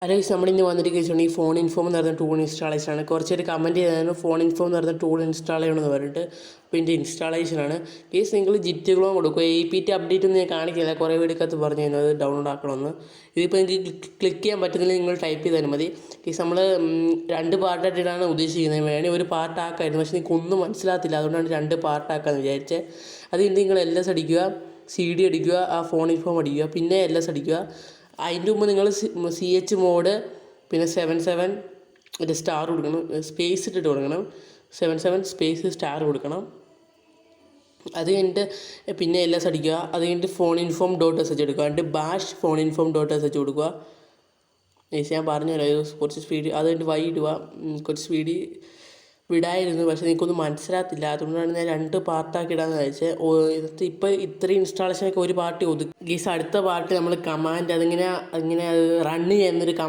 Hello guys, നമ്മളിന്ന് വന്നിരിക്കുകയാണ് ഈ ഫോൺ ഇൻഫോം എന്ന് പറയുന്ന ടൂൾ ഇൻസ്റ്റാളേഷനാണ്. കുറച്ചൊരു കമൻറ്റ് ചെയ്തായിരുന്നു ഫോൺ ഇൻഫോം എന്ന് പറയുന്ന ടൂൾ ഇൻസ്റ്റാൾ ചെയ്യണമെന്ന് പറഞ്ഞിട്ട്. അപ്പോൾ ഇതിൻ്റെ ഇൻസ്റ്റാളേഷനാണ്. ഗൈസ്, നിങ്ങൾ ജിറ്റുകളും കൊടുക്കുക. APT അപ്ഡേറ്റ് ഒന്നും ഞാൻ കാണിക്കില്ല, കുറേ വീഡിയോക്കകത്ത് പറഞ്ഞു തരുന്നത് അത് ഡൗൺലോഡ് ആക്കണമെന്ന്. ഇതിപ്പോൾ എനിക്ക് ക്ലിക്ക് ചെയ്യാൻ പറ്റുന്നില്ല, നിങ്ങൾ ടൈപ്പ് ചെയ്താലും മതി. ഗൈസ്, നമ്മൾ 2 പാർട്ടായിട്ടാണ് ഉദ്ദേശിക്കുന്നത്. വേണമെങ്കിൽ ഒരു പാർട്ടാക്കായിരുന്നു, പക്ഷേ നിങ്ങൾക്ക് ഒന്നും മനസ്സിലാകത്തില്ല, അതുകൊണ്ടാണ് 2 പാർട്ടാക്കാമെന്ന് വിചാരിച്ചത്. അത് നിങ്ങൾ LS അടിക്കുക, CD അടിക്കുക, ആ ഫോൺ ഇൻഫോം അടിക്കുക, പിന്നെ LS അടിക്കുക. അതിൻ്റെ മുമ്പ് നിങ്ങൾ CH മോഡ്, പിന്നെ 77 ഒരു സ്റ്റാർ കൊടുക്കണം, സ്പേസ് ഇട്ടിട്ട് കൊടുക്കണം. 77 സ്പേസ് സ്റ്റാർ കൊടുക്കണം. അത് കഴിഞ്ഞിട്ട് പിന്നെ LS അടിക്കുക. അത് കഴിഞ്ഞിട്ട് ഫോൺ ഇൻഫോം .sh എടുക്കുക. എന്നിട്ട് ബാഷ് ഫോൺ ഇൻഫോം .sh കൊടുക്കുക. ഞാൻ പറഞ്ഞുതരാം, കുറച്ച് സ്പീഡ്. അത് കഴിഞ്ഞിട്ട് ഇടുക. കുറച്ച് സ്പീഡ് വിടായിരുന്നു, പക്ഷേ എനിക്കൊന്നും മനസ്സിലാകത്തില്ല, അതുകൊണ്ടാണ് ഞാൻ 2 പാർട്ടാക്കി ഇടാമെന്ന് വിചാരിച്ചത്. ഇപ്പോൾ ഇത്രയും ഇൻസ്റ്റാളേഷനൊക്കെ ഒരു പാർട്ടി ഒതുക്കി. ഗീസ്, അടുത്ത പാർട്ടി നമ്മൾ കമാൻഡ്, അതിങ്ങനെ റണ്ണ് ചെയ്യുന്നൊരു കമാൻഡ്